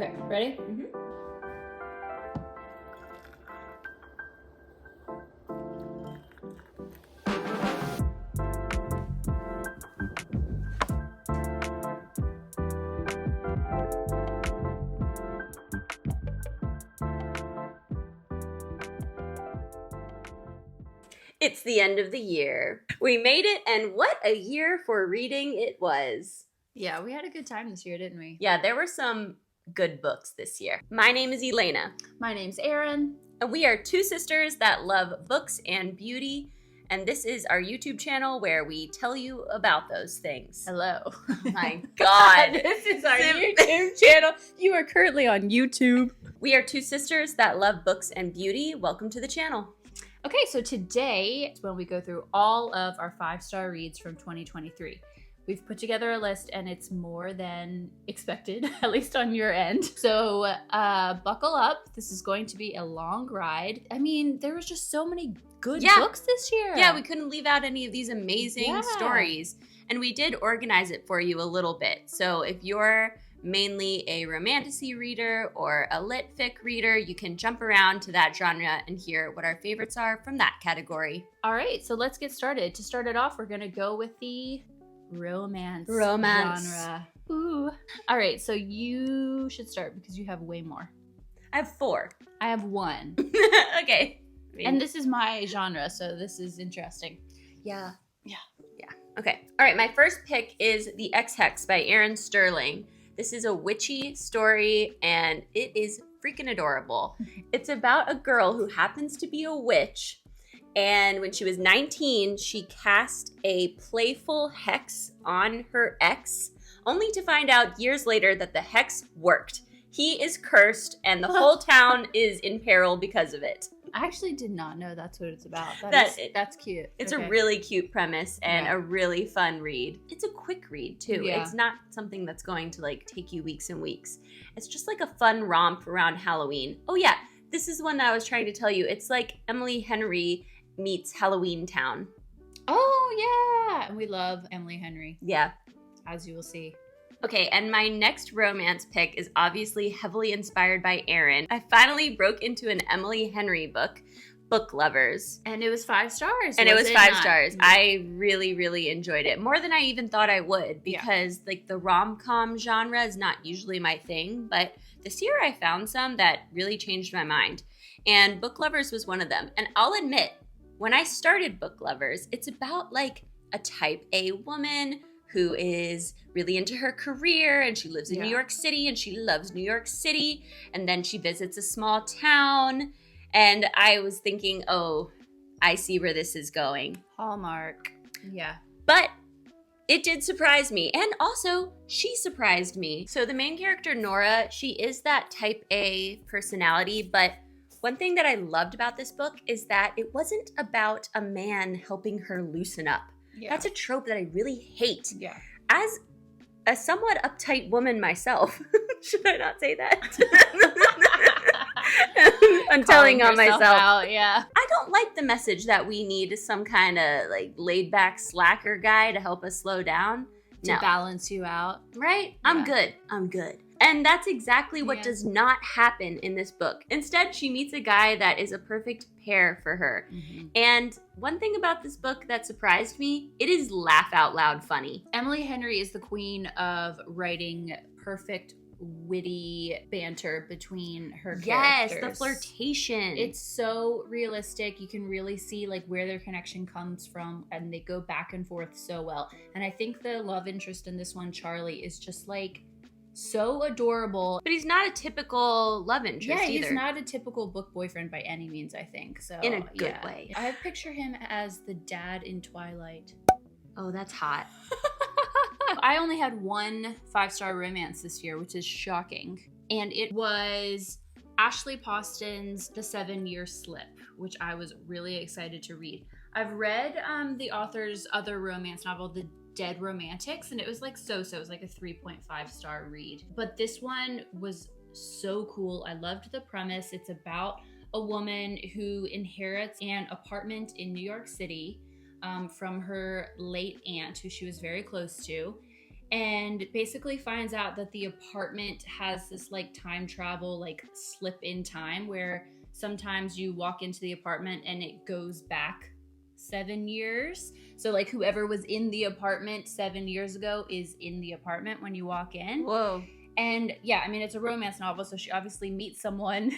Okay, ready? Mm-hmm. It's the end of the year. We made it, and what a year for reading it was. Yeah, we had a good time this year, didn't we? Yeah, there were some good books this year. My name is Elena. My name's Erin. And we are two sisters that love books and beauty. And this is our YouTube channel where we tell you about those things. Hello. Oh my God. This is our YouTube channel. You are currently on YouTube. We are two sisters that love books and beauty. Welcome to the channel. Okay, so today is when we go through all of our 5-star reads from 2023. We've put together a list and it's more than expected, at least on your end. So buckle up. This is going to be a long ride. I mean, there was just so many good books this year. Yeah, we couldn't leave out any of these amazing stories. And we did organize it for you a little bit. So if you're mainly a romantasy reader or a lit fic reader, you can jump around to that genre and hear what our favorites are from that category. All right, so let's get started. To start it off, we're going to go with the romance genre. Ooh. All right, so you should start because you have way more. I have 4. I have 1. Okay. And this is my genre, so this is interesting. Yeah. Okay. All right, my first pick is The Ex Hex by Erin Stirling. This is a witchy story, and it is freaking adorable. It's about a girl who happens to be a witch, and when she was 19, she cast a playful hex on her ex, only to find out years later that the hex worked. He is cursed, and the whole town is in peril because of it. I actually did not know that's what it's about. That's cute. It's a really cute premise and a really fun read. It's a quick read too. Yeah. It's not something that's going to like take you weeks and weeks. It's just like a fun romp around Halloween. Oh yeah, this is one that I was trying to tell you. It's like Emily Henry meets Halloween Town. Oh yeah, and we love Emily Henry. Yeah. As you will see. Okay, and my next romance pick is obviously heavily inspired by Erin. I finally broke into an Emily Henry book, Book Lovers. And it was 5 stars. And it was 5 stars. I really, really enjoyed it. More than I even thought I would because like the rom-com genre is not usually my thing. But this year I found some that really changed my mind. And Book Lovers was one of them. And I'll admit, when I started Book Lovers, it's about like a type A woman who is really into her career and she lives in New York City and she loves New York City. And then she visits a small town. And I was thinking, oh, I see where this is going. Hallmark. Yeah. But it did surprise me. And also, she surprised me. So the main character, Nora, she is that type A personality. But one thing that I loved about this book is that it wasn't about a man helping her loosen up. Yeah. That's a trope that I really hate. Yeah. As a somewhat uptight woman myself, should I not say that? I'm telling on myself. Out, yeah. I don't like the message that we need some kind of like laid back slacker guy to help us slow down. To balance you out. Right? Yeah. I'm good. And that's exactly what does not happen in this book. Instead, she meets a guy that is a perfect pair for her. Mm-hmm. And one thing about this book that surprised me, it is laugh out loud funny. Emily Henry is the queen of writing perfect, witty banter between her characters. Yes, the flirtation. It's so realistic. You can really see like where their connection comes from, and they go back and forth so well. And I think the love interest in this one, Charlie, is just like so adorable. But he's not a typical love interest either. Yeah, he's not a typical book boyfriend by any means, I think. So in a good way. I picture him as the dad in Twilight. Oh, that's hot. I only had 1 5-star romance this year, which is shocking. And it was Ashley Poston's The 7-Year Slip, which I was really excited to read. I've read the author's other romance novel, The Dead Romantics, and it was like so-so. It was like a 3.5-star read. But this one was so cool. I loved the premise. It's about a woman who inherits an apartment in New York City from her late aunt, who she was very close to. and basically finds out that the apartment has this like time travel, like slip in time, where sometimes you walk into the apartment and it goes back 7 years. So like whoever was in the apartment 7 years ago is in the apartment when you walk in. Whoa. And yeah, I mean, it's a romance novel, so she obviously meets someone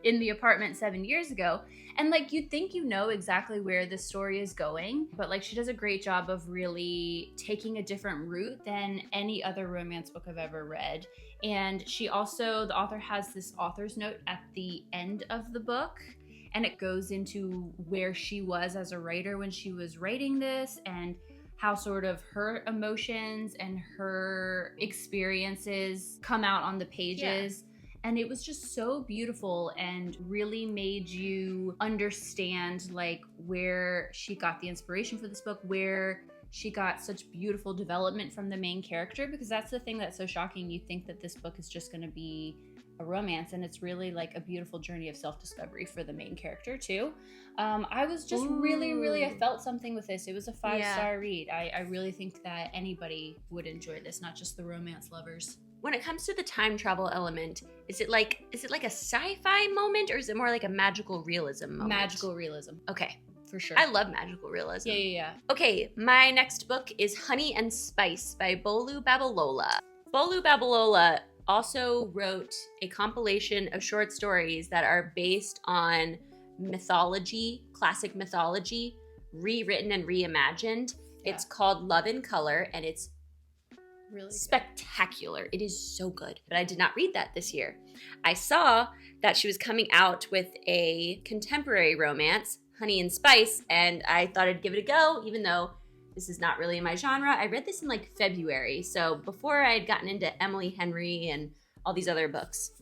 in the apartment 7 years ago. And like, you'd think you know exactly where the story is going, but like, she does a great job of really taking a different route than any other romance book I've ever read. And she also, the author has this author's note at the end of the book, and it goes into where she was as a writer when she was writing this, and how sort of her emotions and her experiences come out on the pages. Yeah. And it was just so beautiful and really made you understand like where she got the inspiration for this book, where she got such beautiful development from the main character, because that's the thing that's so shocking. You think that this book is just going to be a romance, and it's really like a beautiful journey of self-discovery for the main character too. I was just really, I felt something with this. It was a 5-star read. I really think that anybody would enjoy this, not just the romance lovers. When it comes to the time travel element, is it like a sci-fi moment, or is it more like a magical realism moment? Magical realism. Okay. For sure. I love magical realism. Yeah. Okay, my next book is Honey and Spice by Bolu Babalola. Bolu Babalola also wrote a compilation of short stories that are based on mythology, classic mythology, rewritten and reimagined. Yeah. It's called Love in Color, and it's really spectacular. It is so good. But I did not read that this year. I saw that she was coming out with a contemporary romance, Honey and Spice, and I thought I'd give it a go, even though this is not really my genre. I read this in like February, so before I had gotten into Emily Henry and all these other books.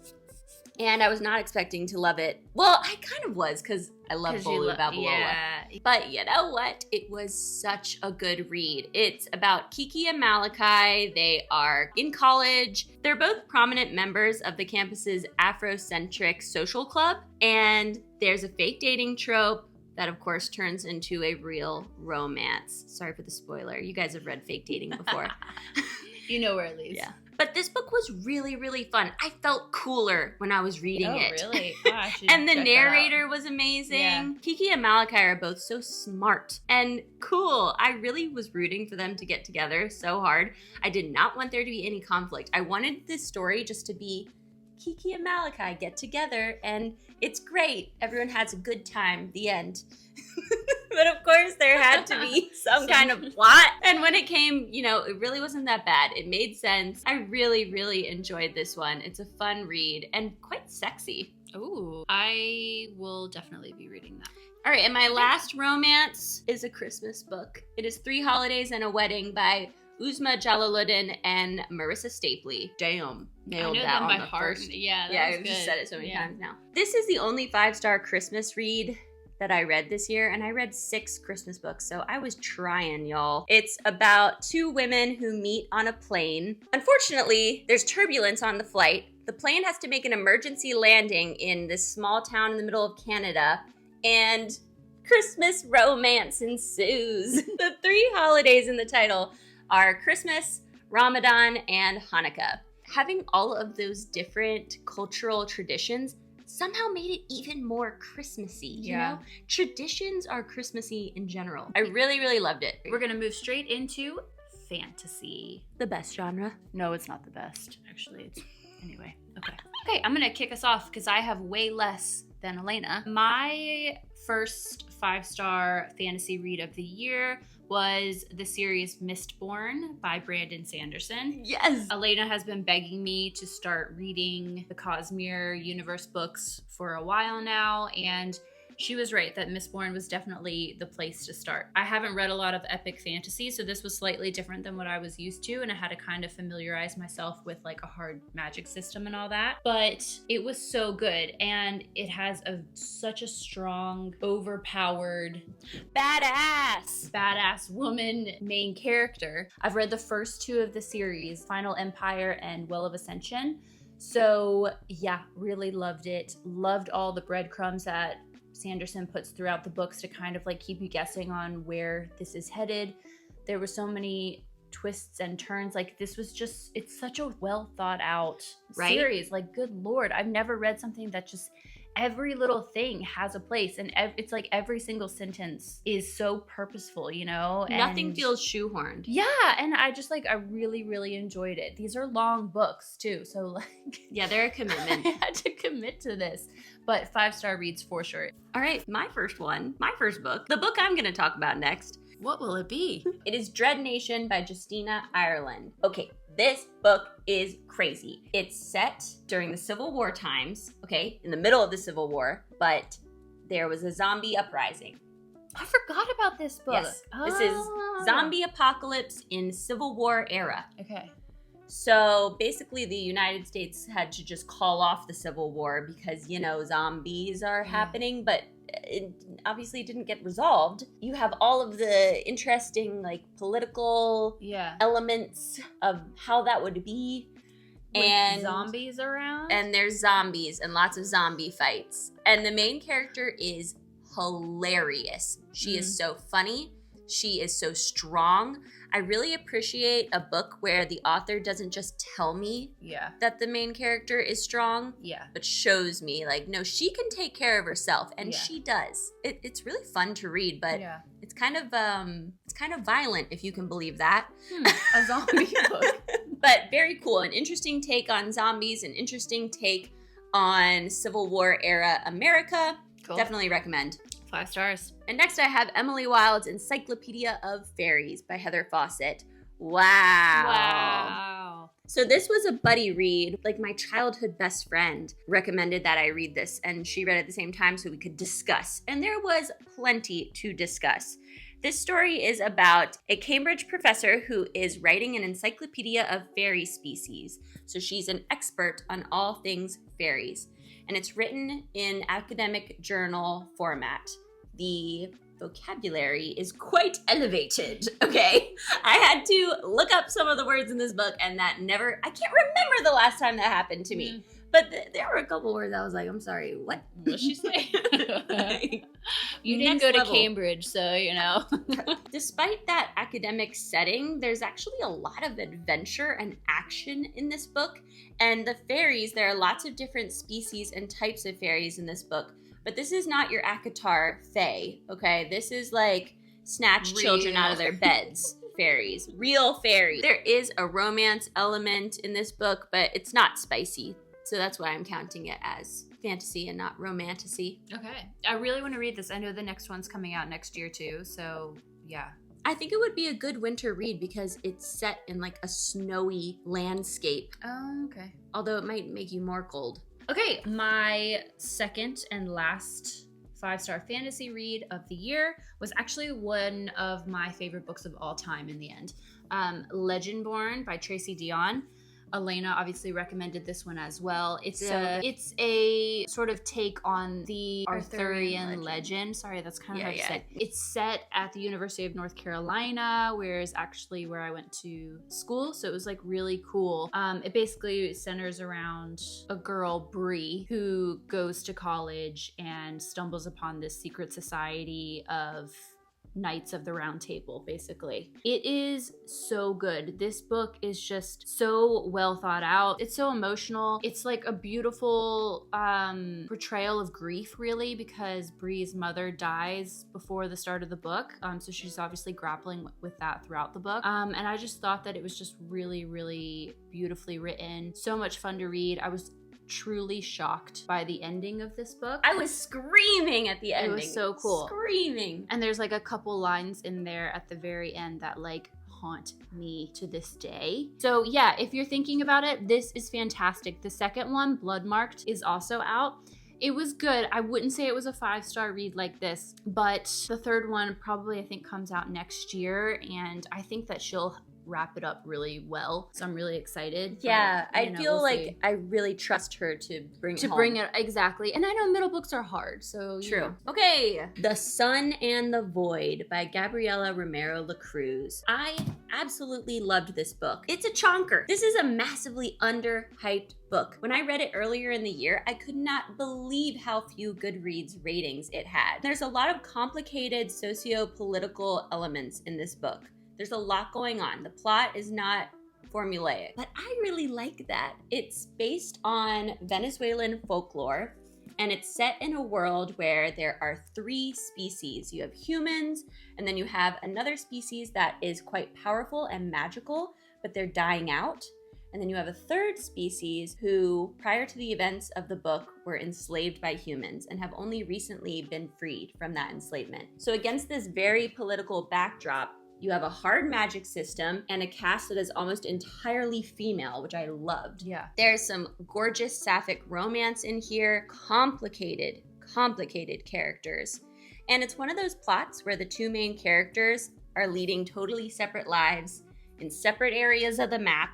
And I was not expecting to love it. Well, I kind of was, because I love Bolu Babalola. Yeah. But you know what? It was such a good read. It's about Kiki and Malachi. They are in college. They're both prominent members of the campus's Afrocentric social club. And there's a fake dating trope that, of course, turns into a real romance. Sorry for the spoiler. You guys have read fake dating before. You know where it leads. Yeah. But this book was really, really fun. I felt cooler when I was reading it. Oh, really? Gosh, and the narrator was amazing. Yeah. Kiki and Malachi are both so smart and cool. I really was rooting for them to get together so hard. I did not want there to be any conflict. I wanted this story just to be Kiki and Malachi get together, and it's great. Everyone has a good time. The end. But of course, there had to be some kind of plot. And when it came, it really wasn't that bad. It made sense. I really, really enjoyed this one. It's a fun read and quite sexy. Ooh, I will definitely be reading that. All right, and my last romance is a Christmas book. It is 3 Holidays and a Wedding by Uzma, Jalaluddin, and Marissa Stapley. Damn. Nailed that on the heart. First. Yeah, I've just said it so many times now. This is the only 5-star Christmas read that I read this year, and I read 6 Christmas books, so I was trying, y'all. It's about 2 women who meet on a plane. Unfortunately, there's turbulence on the flight. The plane has to make an emergency landing in this small town in the middle of Canada, and Christmas romance ensues. The 3 holidays in the title are Christmas, Ramadan, and Hanukkah. Having all of those different cultural traditions somehow made it even more Christmassy, you know? Traditions are Christmassy in general. I really, really loved it. We're gonna move straight into fantasy. The best genre. No, it's not the best. Actually, anyway. Okay, I'm gonna kick us off because I have way less than Elena. My first 5-star fantasy read of the year was the series Mistborn by Brandon Sanderson. Yes! Elena has been begging me to start reading the Cosmere universe books for a while now, and she was right that Mistborn was definitely the place to start. I haven't read a lot of epic fantasy, so this was slightly different than what I was used to, and I had to kind of familiarize myself with like a hard magic system and all that. But it was so good, and it has such a strong, overpowered, badass woman main character. I've read the first 2 of the series, Final Empire and Well of Ascension. So yeah, really loved it. Loved all the breadcrumbs that Sanderson puts throughout the books to kind of like keep you guessing on where this is headed. There were so many twists and turns. Like this was just, it's such a well thought out Right? series. Like good Lord, I've never read something that just every little thing has a place, and it's like every single sentence is so purposeful, you know? Nothing And feels shoehorned. yeah, and I just like, I really, really enjoyed it. These are long books too, so like Yeah, they're a commitment. I had to commit to this, but 5-star reads for sure. All right, my first book, the book I'm going to talk about next. What will it be? It is Dread Nation by Justina, Ireland. Okay, this book is crazy. It's set during the Civil War times, okay, in the middle of the Civil War, but there was a zombie uprising. I forgot about this book. Yes, this is zombie apocalypse in Civil War era. Okay. So basically the United States had to just call off the Civil War because, you know, zombies are happening, but it obviously didn't get resolved. You have all of the interesting, like, political elements of how that would be. And zombies around? And there's zombies and lots of zombie fights. And the main character is hilarious. She is so funny. She is so strong. I really appreciate a book where the author doesn't just tell me that the main character is strong, but shows me, like, no, she can take care of herself, and she does. It's really fun to read, but it's kind of violent, if you can believe that. A zombie book. But very cool. An interesting take on zombies, an interesting take on Civil War era America. Cool. Definitely recommend. 5 stars. And next I have Emily Wilde's Encyclopaedia of Faeries by Heather Fawcett. Wow. Wow. So this was a buddy read. Like, my childhood best friend recommended that I read this, and she read it at the same time so we could discuss. And there was plenty to discuss. This story is about a Cambridge professor who is writing an encyclopedia of fairy species. So she's an expert on all things fairies. And it's written in academic journal format. The vocabulary is quite elevated, okay? I had to look up some of the words in this book, and I can't remember the last time that happened to me. But there were a couple words I was like, I'm sorry, what? What'd she say? You didn't go to Cambridge, so, you know. Despite that academic setting, there's actually a lot of adventure and action in this book. And the fairies, there are lots of different species and types of fairies in this book. But this is not your ACOTAR fae, okay? This is like snatch children out of their beds. Fairies. Real fairies. There is a romance element in this book, but it's not spicy. So that's why I'm counting it as fantasy and not romantasy. Okay. I really want to read this. I know the next one's coming out next year too, so yeah. I think it would be a good winter read because it's set in like a snowy landscape. Oh, okay. Although it might make you more cold. Okay, my second and last 5-star fantasy read of the year was actually one of my favorite books of all time in the end. Legendborn by Tracy Deonn. Elena obviously recommended this one as well. It's a sort of take on the Arthurian legend. Sorry, that's kind of hard to say. It's set at the University of North Carolina, where is actually where I went to school. So it was like really cool. It basically centers around a girl, Bree, who goes to college and stumbles upon this secret society of Knights of the Round Table, basically. It is so good. This book is just so well thought out. It's so emotional. It's like a beautiful portrayal of grief, really, because Bree's mother dies before the start of the book. So she's obviously grappling with that throughout the book. And I just thought that it was just really, really beautifully written. So much fun to read. I was truly shocked by the ending of this book. I was screaming at the ending. It was so cool. Screaming. And there's like a couple lines in there at the very end that like haunt me to this day. So yeah, if you're thinking about it, this is fantastic. The second one, Bloodmarked, is also out. It was good. I wouldn't say it was a 5-star read like this, but the third one probably I think comes out next year, and I think that she'll wrap it up really well, so I'm really excited. Yeah, I feel like I really trust her to bring it home. Bring it, exactly. And I know middle books are hard, so true. You know. Okay, The Sun and the Void by Gabriela Romero Lacruz. I absolutely loved this book. It's a chonker. This is a massively underhyped book. When I read it earlier in the year, I could not believe how few Goodreads ratings it had. There's a lot of complicated socio-political elements in this book. There's a lot going on. The plot is not formulaic, but I really like that. It's based on Venezuelan folklore, and it's set in a world where there are 3 species. You have humans, and then you have another species that is quite powerful and magical, but they're dying out. And then you have a 3rd species who, prior to the events of the book, were enslaved by humans and have only recently been freed from that enslavement. So against this very political backdrop, you have a hard magic system and a cast that is almost entirely female, which I loved. Yeah. There's some gorgeous sapphic romance in here, complicated characters. And it's one of those plots where the 2 main characters are leading totally separate lives in separate areas of the map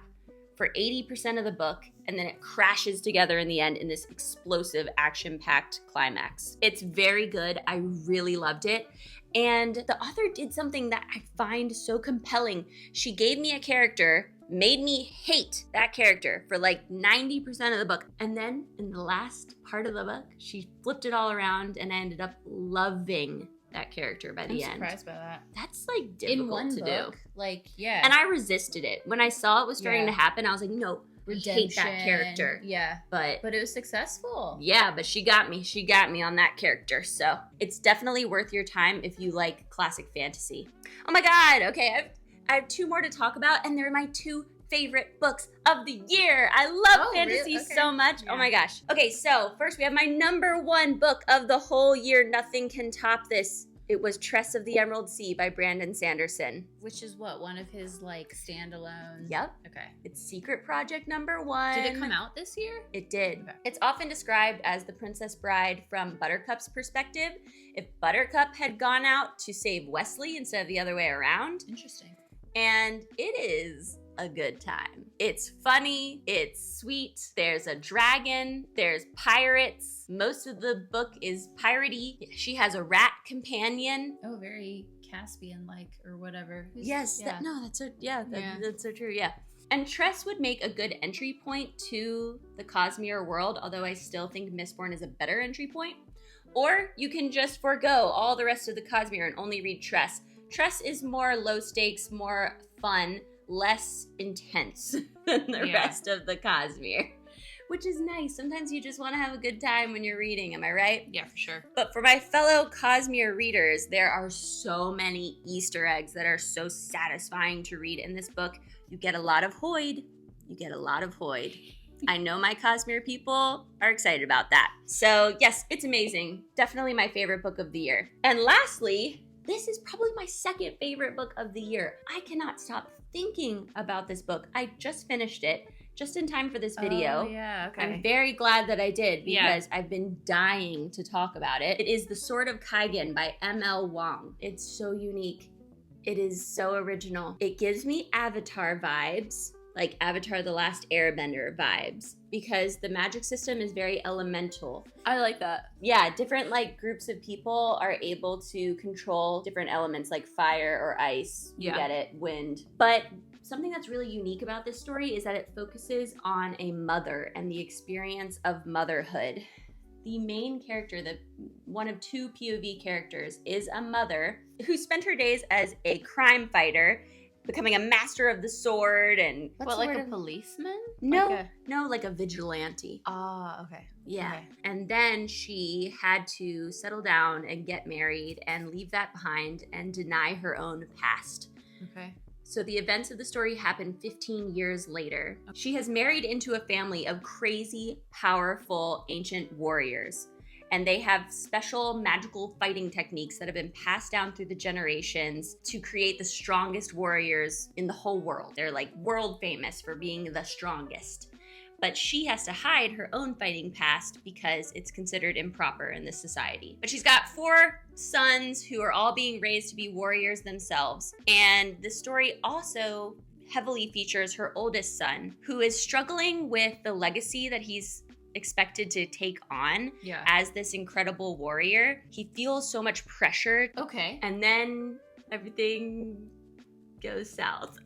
for 80% of the book, and then it crashes together in the end in this explosive, action-packed climax. It's very good. I really loved it. And the author did something that I find so compelling. She gave me a character, made me hate that character for like 90% of the book. And then in the last part of the book, she flipped it all around and I ended up loving that character by the end. I'm surprised by that. That's like difficult to do. Like, yeah. And I resisted it. When I saw it was starting to happen, I was like, no, Redemption. I hate that character. Yeah. But it was successful. yeah, but she got me. She got me on that character. So it's definitely worth your time if you like classic fantasy. Oh my God. Okay, I have 2 more to talk about, and they're my 2 favorite books of the year. I love fantasy so much. Yeah. Oh my gosh. Okay, so first we have my number 1 book of the whole year. Nothing can top this. It was Tress of the Emerald Sea by Brandon Sanderson. Which is what? One of his like standalone? Yep. Okay. It's secret project number 1. Did it come out this year? It did. Okay. It's often described as the Princess Bride from Buttercup's perspective. If Buttercup had gone out to save Wesley instead of the other way around. Interesting. And it is a good time. It's funny, it's sweet, there's a dragon, there's pirates. Most of the book is piratey. She has a rat companion. Oh, very Caspian-like or whatever. Yes, yeah. That's so true, yeah. And Tress would make a good entry point to the Cosmere world, although I still think Mistborn is a better entry point. Or you can just forego all the rest of the Cosmere and only read Tress. Tress is more low stakes, more fun, less intense than the rest of the Cosmere, which is nice. Sometimes you just want to have a good time when you're reading, am I right? Yeah, for sure. But for my fellow Cosmere readers, there are so many Easter eggs that are so satisfying to read in this book. You get a lot of Hoyd. I know my Cosmere people are excited about that. So yes, it's amazing. Definitely my favorite book of the year. And lastly, this is probably my 2nd favorite book of the year. I cannot stop thinking about this book. I just finished it, just in time for this video. Oh, yeah, okay. I'm very glad that I did because I've been dying to talk about it. It is The Sword of Kaigen by M.L. Wang. It's so unique. It is so original. It gives me Avatar vibes, like Avatar The Last Airbender vibes, because the magic system is very elemental. I like that. Yeah, different like groups of people are able to control different elements like fire or ice. You get it, wind. But something that's really unique about this story is that it focuses on a mother and the experience of motherhood. The main character, the one of 2 POV characters, is a mother who spent her days as a crime fighter, becoming a master of the sword and like a policeman? No, like a vigilante. Ah, okay. Yeah. Okay. And then she had to settle down and get married and leave that behind and deny her own past. Okay. So the events of the story happen 15 years later. She has married into a family of crazy, powerful, ancient warriors. And they have special magical fighting techniques that have been passed down through the generations to create the strongest warriors in the whole world. They're like world famous for being the strongest. But she has to hide her own fighting past because it's considered improper in this society. But she's got 4 sons who are all being raised to be warriors themselves. And the story also heavily features her oldest son, who is struggling with the legacy that he's expected to take on as this incredible warrior. He feels so much pressure. Okay. And then everything goes south.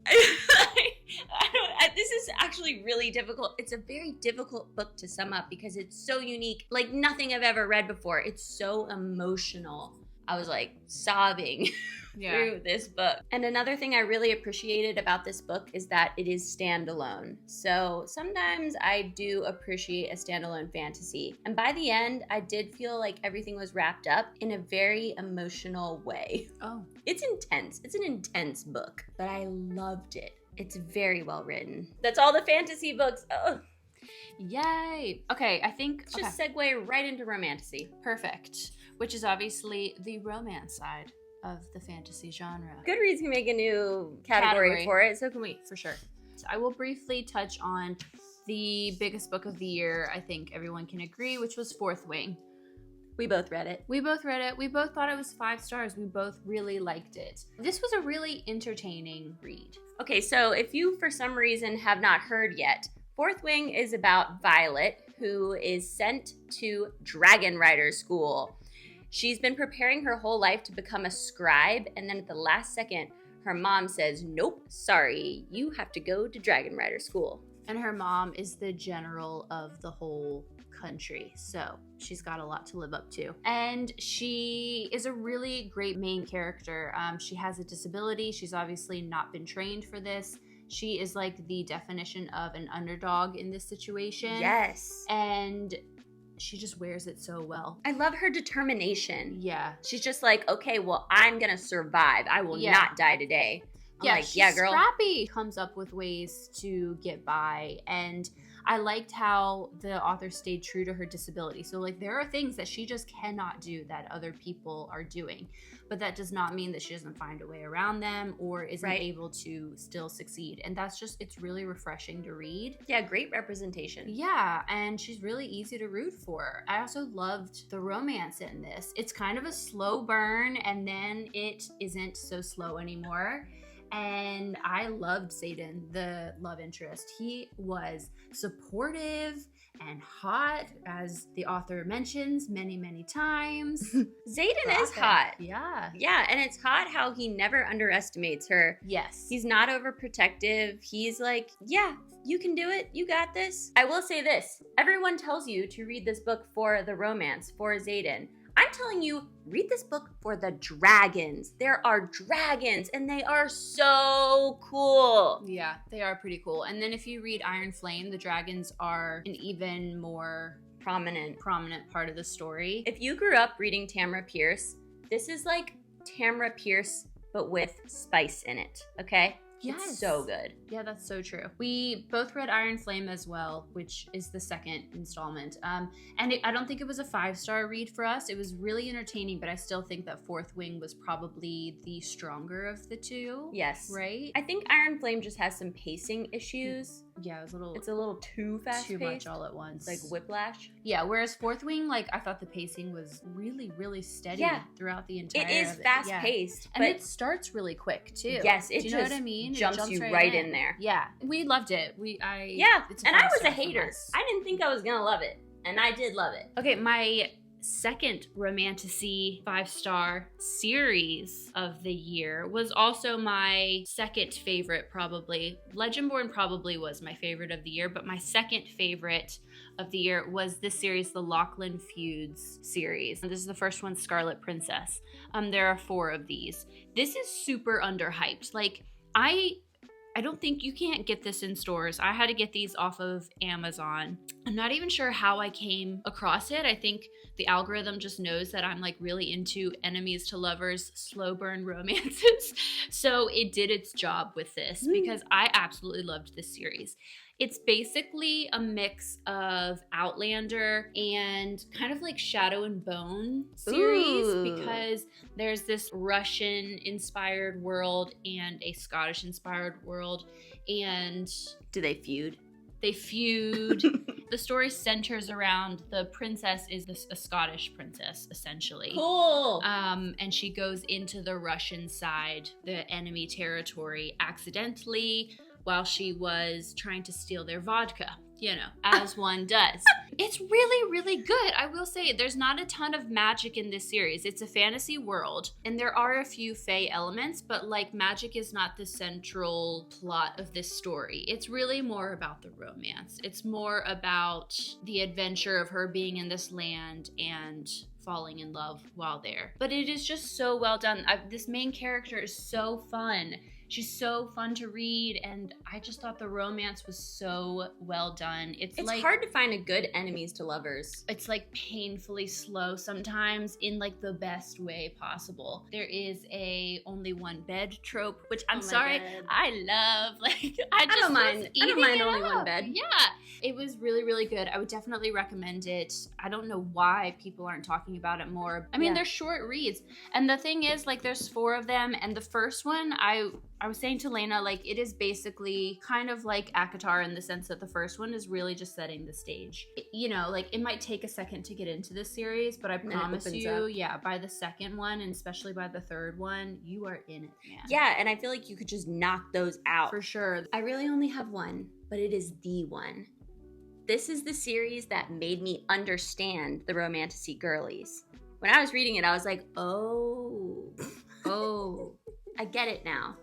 This is actually really difficult. It's a very difficult book to sum up because it's so unique, like nothing I've ever read before. It's so emotional. I was like sobbing through this book. And another thing I really appreciated about this book is that it is standalone. So sometimes I do appreciate a standalone fantasy. And by the end, I did feel like everything was wrapped up in a very emotional way. Oh. It's intense. It's an intense book, but I loved it. It's very well written. That's all the fantasy books. Oh. Yay. Okay, I think... Let's just segue right into Romantasy. Perfect. Which is obviously the romance side of the fantasy genre. Goodreads can make a new category for it, so can we. For sure. So I will briefly touch on the biggest book of the year, I think everyone can agree, which was Fourth Wing. We both read it. We both thought it was 5 stars. We both really liked it. This was a really entertaining read. Okay, so if you, for some reason, have not heard yet, Fourth Wing is about Violet, who is sent to Dragon Rider School. She's been preparing her whole life to become a scribe, and then at the last second, her mom says, nope, sorry, you have to go to Dragon Rider School. And her mom is the general of the whole country, so she's got a lot to live up to. And she is a really great main character. She has a disability. She's obviously not been trained for this. She is like the definition of an underdog in this situation. Yes. And she just wears it so well. I love her determination. Yeah. She's just like, okay, well, I'm gonna survive. I will not die today. I'm like, she's yeah, girl. Scrappy. Comes up with ways to get by. And I liked how the author stayed true to her disability. So like there are things that she just cannot do that other people are doing. But that does not mean that she doesn't find a way around them or isn't able to still succeed. And that's just, it's really refreshing to read. Yeah, great representation. Yeah, and she's really easy to root for. I also loved the romance in this. It's kind of a slow burn and then it isn't so slow anymore. And I loved Xaden, the love interest. He was supportive and hot, as the author mentions many, many times. Xaden is hot. Yeah. Yeah, and it's hot how he never underestimates her. Yes. He's not overprotective. He's like, yeah, you can do it. You got this. I will say this. Everyone tells you to read this book for the romance, for Xaden. I'm telling you, read this book for the dragons. There are dragons, and they are so cool. Yeah, they are pretty cool. And then if you read Iron Flame, the dragons are an even more prominent part of the story. If you grew up reading Tamra Pierce, this is like Tamra Pierce, but with spice in it, okay? Yes. It's so good. Yeah, that's so true. We both read Iron Flame as well, which is the second installment. And I don't think it was a 5-star read for us. It was really entertaining, but I still think that Fourth Wing was probably the stronger of the two. Yes. Right? I think Iron Flame just has some pacing issues. Yeah, it's a little too fast too paced. Much all at once. Like whiplash. Yeah, whereas Fourth Wing, like I thought the pacing was really, really steady throughout the entire. It is fast paced, and it starts really quick too. Yes, do you know what I mean? Jumps you right in there. Yeah, we loved it. And I was a hater. I didn't think I was gonna love it, and I did love it. Okay, my second Romantasy 5-star series of the year was also my second favorite, probably. Legendborn probably was my favorite of the year, but my second favorite of the year was this series, the Lochlann Feuds series. And this is the first one, Scarlet Princess. There are 4 of these. This is super underhyped. Like, I don't think you can't get this in stores. I had to get these off of Amazon. I'm not even sure how I came across it. I think the algorithm just knows that I'm like really into enemies to lovers, slow burn romances. So it did its job with this because I absolutely loved this series. It's basically a mix of Outlander and kind of like Shadow and Bone series because there's this Russian-inspired world and a Scottish-inspired world. And do they feud? They feud. The story centers around the princess is a Scottish princess, essentially. Cool. And she goes into the Russian side, the enemy territory, accidentally, while she was trying to steal their vodka, as one does. It's really, really good. I will say there's not a ton of magic in this series. It's a fantasy world, and there are a few fae elements, but like magic is not the central plot of this story. It's really more about the romance. It's more about the adventure of her being in this land and falling in love while there. But it is just so well done. This main character is so fun. She's so fun to read, and I just thought the romance was so well done. It's like hard to find a good enemies to lovers. It's like painfully slow sometimes in like the best way possible. There is a only one bed trope, which I'm sorry, God. I love. Like I don't mind only one bed. Yeah. It was really, really good. I would definitely recommend it. I don't know why people aren't talking about it more. I mean, they're short reads. And the thing is, like, there's 4 of them. And the first one, I was saying to Lena, like, it is basically kind of like ACOTAR in the sense that the first one is really just setting the stage. Like, it might take a second to get into this series, but I promise you, by the second one, and especially by the third one, you are in it, man. Yeah, and I feel like you could just knock those out. For sure. I really only have one, but it is the one. This is the series that made me understand the Romantasy girlies. When I was reading it, I was like, oh, I get it now.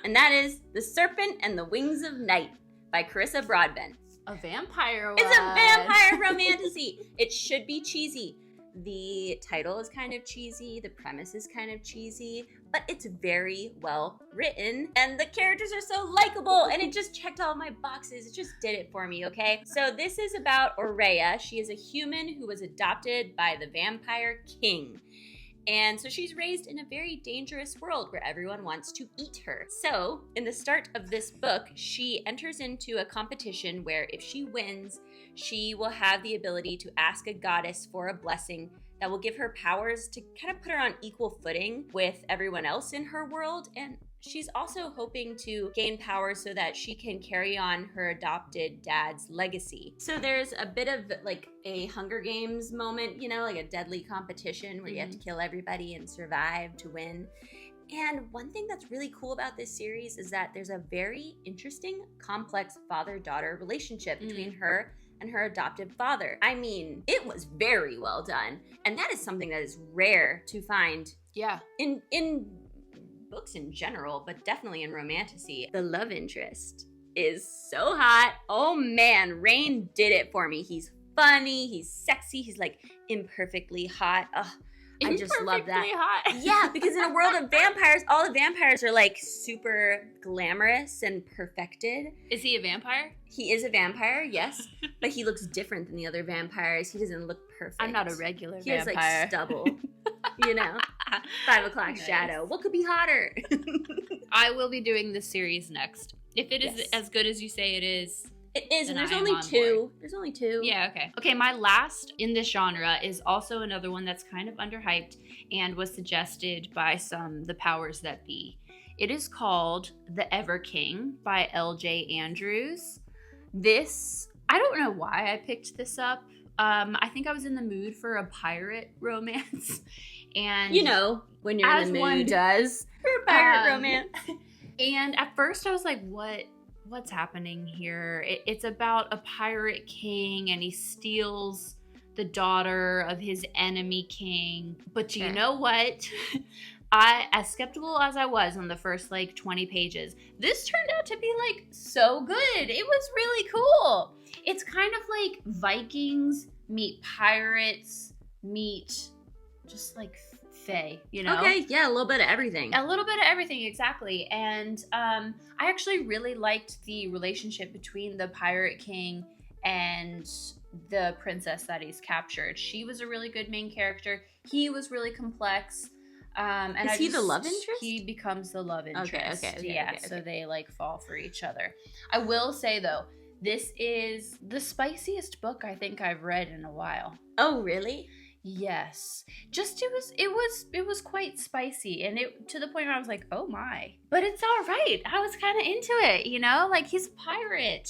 And that is The Serpent and the Wings of Night by Carissa Broadbent. A vampire one. It's a vampire romantasy. It should be cheesy. The title is kind of cheesy. The premise is kind of cheesy. But it's very well written. And the characters are so likable. And it just checked all my boxes. It just did it for me, okay? So this is about Aurea. She is a human who was adopted by the vampire king. And so she's raised in a very dangerous world where everyone wants to eat her. So in the start of this book, she enters into a competition where if she wins, she will have the ability to ask a goddess for a blessing that will give her powers to kind of put her on equal footing with everyone else in her world. And she's also hoping to gain power so that she can carry on her adopted dad's legacy. So there's a bit of like a Hunger Games moment, like a deadly competition where you have to kill everybody and survive to win. And one thing that's really cool about this series is that there's a very interesting, complex father-daughter relationship between her and her adoptive father. I mean, it was very well done. And that is something that is rare to find in books in general, but definitely in Romantasy. The love interest is so hot. Oh man, Rain did it for me. He's funny, he's sexy, he's like imperfectly hot. Ugh, I just love that. Hot. Yeah, because in a world of vampires, all the vampires are like super glamorous and perfected. Is he a vampire? He is a vampire, yes, but he looks different than the other vampires. He doesn't look perfect. I'm not a regular he vampire. He has like stubble, 5 o'clock Nice. shadow. What could be hotter? I will be doing this series next. If it is as good as you say it is. It is, and then there's I am only on 2. board. There's only 2. Yeah, okay. Okay, my last in this genre is also another one that's kind of underhyped and was suggested by the powers that be. It is called The Ever King by L.J. Andrews. This, I don't know why I picked this up. I think I was in the mood for a pirate romance. And when you're in the mood. As one does. For a pirate romance. And at first I was like, what's happening here? It's about a pirate king and he steals the daughter of his enemy king. But you know what? As skeptical as I was on the first 20 pages, this turned out to be so good. It was really cool. It's kind of like Vikings meet pirates meet just fae, Okay, yeah, a little bit of everything. A little bit of everything, exactly. And I actually really liked the relationship between the pirate king and the princess that he's captured. She was a really good main character. He was really complex. And Is he the love interest? He becomes the love interest. Okay. So they fall for each other. I will say though, this is the spiciest book I think I've read in a while. Oh, really? Yes. Just it was quite spicy, and it to the point where I was like, oh my. But it's all right. I was kind of into it, he's a pirate.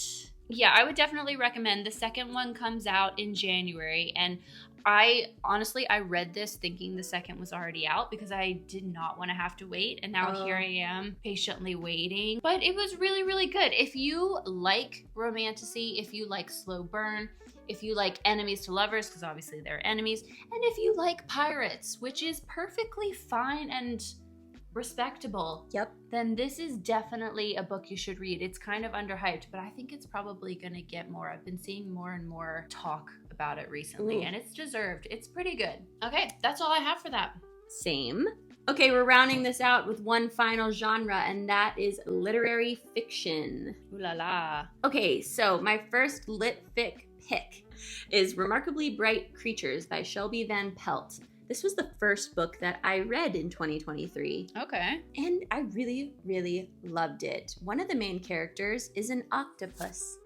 Yeah, I would definitely recommend. The second one comes out in January, and I read this thinking the second was already out because I did not want to have to wait. And now here I am patiently waiting. But it was really, really good. If you like Romantasy, if you like slow burn, if you like enemies to lovers, because obviously they're enemies, and if you like pirates, which is perfectly fine and respectable, then this is definitely a book you should read. It's kind of underhyped, but I think it's probably gonna get more. I've been seeing more and more talk about it recently, and it's deserved. It's pretty good. Okay, that's all I have for that. Same. Okay, we're rounding this out with one final genre, and that is literary fiction. Ooh la la. Okay, so my first lit fic pick is Remarkably Bright Creatures by Shelby Van Pelt. This was the first book that I read in 2023. Okay. And I really, really loved it. One of the main characters is an octopus.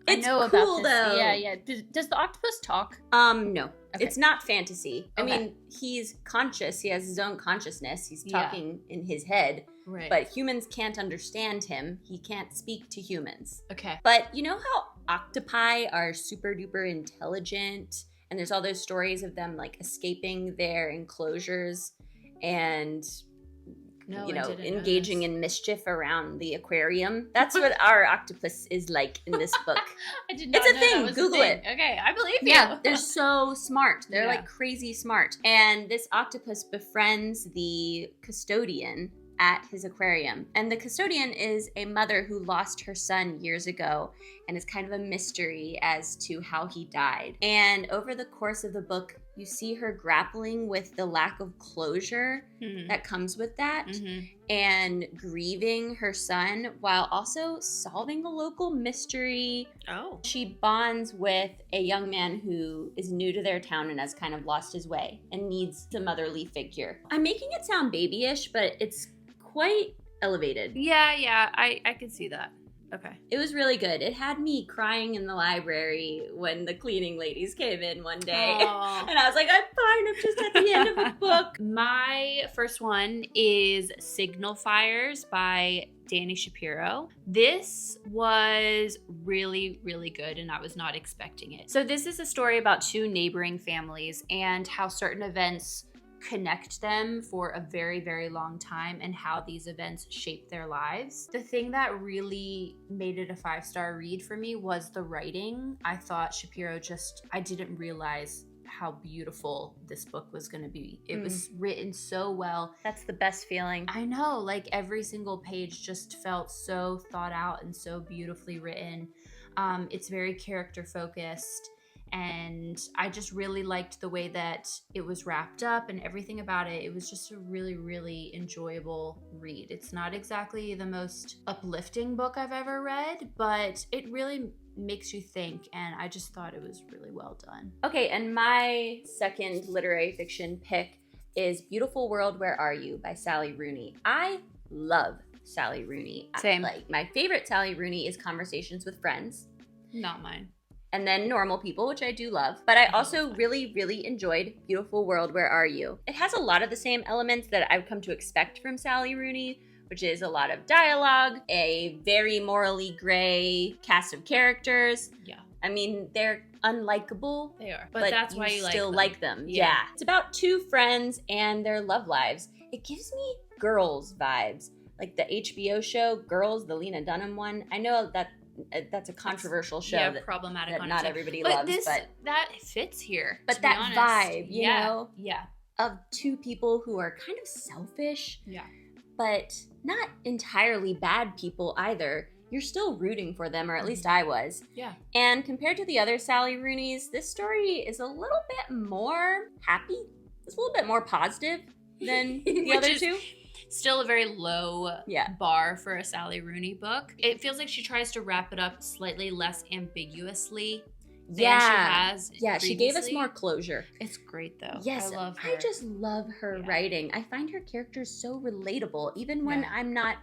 It's cool, about this. Though. Yeah. Does the octopus talk? No. Okay. It's not fantasy. Okay. I mean, he's conscious. He has his own consciousness. He's talking in his head. Right. But humans can't understand him. He can't speak to humans. Okay. But you know how octopi are super duper intelligent? And there's all those stories of them like escaping their enclosures and engaging in mischief around the aquarium. That's what our octopus is like in this book. I did not know that thing. was Google it. Okay, I believe you. Yeah, they're so smart. They're like crazy smart. And this octopus befriends the custodian at his aquarium. And the custodian is a mother who lost her son years ago, and it's kind of a mystery as to how he died. And over the course of the book, you see her grappling with the lack of closure that comes with that, and grieving her son while also solving a local mystery. Oh. She bonds with a young man who is new to their town and has kind of lost his way and needs a motherly figure. I'm making it sound babyish, but it's quite elevated. Yeah, I could see that. Okay. It was really good. It had me crying in the library when the cleaning ladies came in one day. Aww. And I was like, I'm fine. I'm just at the end of the book. My first one is Signal Fires by Dani Shapiro. This was really, really good, and I was not expecting it. So this is a story about two neighboring families and how certain events connect them for a very, very long time and how these events shape their lives. The thing that really made it a 5-star read for me was the writing. I thought Shapiro I didn't realize how beautiful this book was going to be. It was written so well. That's the best feeling. I know, like every single page just felt so thought out and so beautifully written. It's very character focused. And I just really liked the way that it was wrapped up and everything about it. It was just a really, really enjoyable read. It's not exactly the most uplifting book I've ever read, but it really makes you think, and I just thought it was really well done. Okay, and my second literary fiction pick is Beautiful World, Where Are You by Sally Rooney. I love Sally Rooney. Same. Like, my favorite Sally Rooney is Conversations with Friends. Not mine. And then Normal People, which I do love. But I also really, really enjoyed Beautiful World, Where Are You? It has a lot of the same elements that I've come to expect from Sally Rooney, which is a lot of dialogue, a very morally gray cast of characters. Yeah. I mean, they're unlikable. They are. But that's why you still like them. Yeah. It's about two friends and their love lives. It gives me Girls vibes. Like the HBO show, Girls, the Lena Dunham one. I know that's a controversial show. Yeah, problematic that not everybody but loves. But that fits here. But that vibe, you know? Yeah. Of two people who are kind of selfish. Yeah. But not entirely bad people either. You're still rooting for them, or at least I was. Yeah. And compared to the other Sally Rooneys, this story is a little bit more happy. It's a little bit more positive than the other two. Still a very low bar for a Sally Rooney book. It feels like she tries to wrap it up slightly less ambiguously than she has previously. She gave us more closure. It's great though. Yes, I love her. I just love her writing. I find her characters so relatable, even when I'm not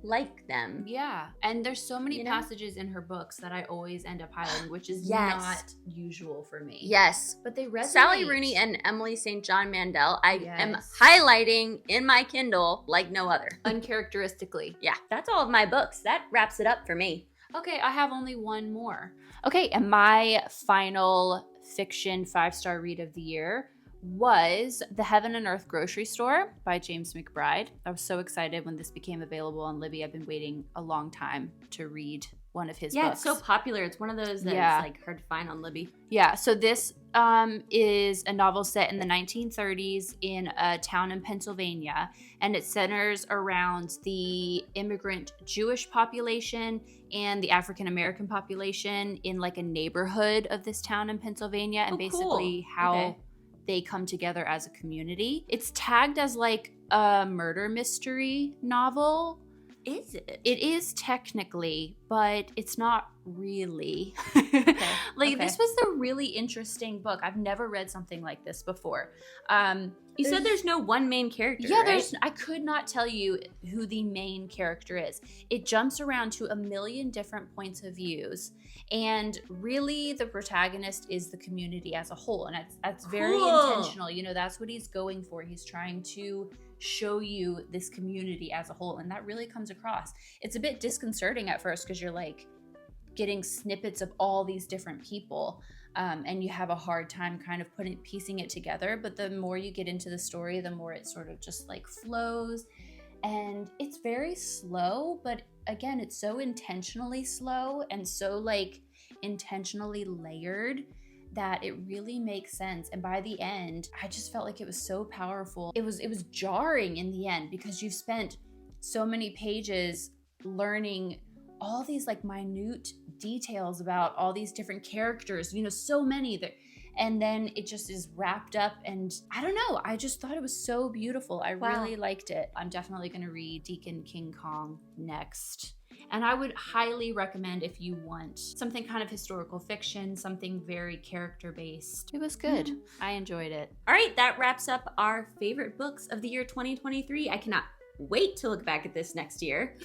like them. Yeah, and there's so many passages in her books that I always end up highlighting, which is not usual for me. Yes. But they resonate. Sally Rooney and Emily St. John Mandel, I am highlighting in my Kindle like no other. Uncharacteristically. Yeah, that's all of my books. That wraps it up for me. Okay, I have only one more. Okay, and my final fiction 5-star read of the year was The Heaven and Earth Grocery Store by James McBride. I was so excited when this became available on Libby. I've been waiting a long time to read one of his books. Yeah, it's so popular. It's one of those that's like hard to find on Libby. Yeah, so this is a novel set in the 1930s in a town in Pennsylvania, and it centers around the immigrant Jewish population and the African American population in like a neighborhood of this town in Pennsylvania, and basically how they come together as a community. It's tagged as like a murder mystery novel. Is it? It is technically, but it's not really. This was a really interesting book. I've never read something like this before. You said there's no one main character, yeah, right? I could not tell you who the main character is. It jumps around to a million different points of views, and really the protagonist is the community as a whole, and that's very intentional. You know, that's what he's going for. He's trying to show you this community as a whole, and that really comes across. It's a bit disconcerting at first because you're like getting snippets of all these different people, and you have a hard time kind of piecing it together. But the more you get into the story, the more it sort of just like flows, and it's very slow, but again, it's so intentionally slow and so like intentionally layered that it really makes sense. And by the end, I just felt like it was so powerful. It was jarring in the end because you've spent so many pages learning all these like minute details about all these different characters, you know, so many that, and then it just is wrapped up. And I don't know, I just thought it was so beautiful. I really liked it. I'm definitely going to read Deacon King Kong next. And I would highly recommend if you want something kind of historical fiction, something very character-based. It was good. I enjoyed it. All right, that wraps up our favorite books of the year 2023. I cannot wait to look back at this next year.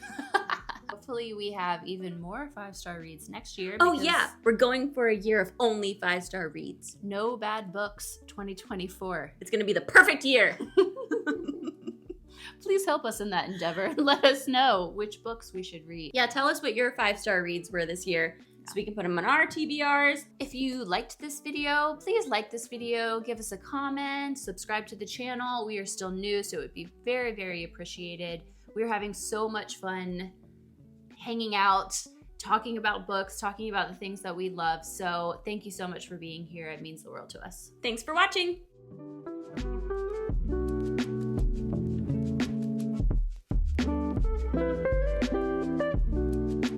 Hopefully we have even more 5-star reads next year. Oh yeah, we're going for a year of only 5-star reads. No bad books 2024. It's going to be the perfect year. Please help us in that endeavor. Let us know which books we should read. Yeah, tell us what your 5-star reads were this year so we can put them on our TBRs. If you liked this video, please like this video, give us a comment, subscribe to the channel. We are still new, so it would be very, very appreciated. We're having so much fun hanging out, talking about books, talking about the things that we love. So thank you so much for being here. It means the world to us. Thanks for watching.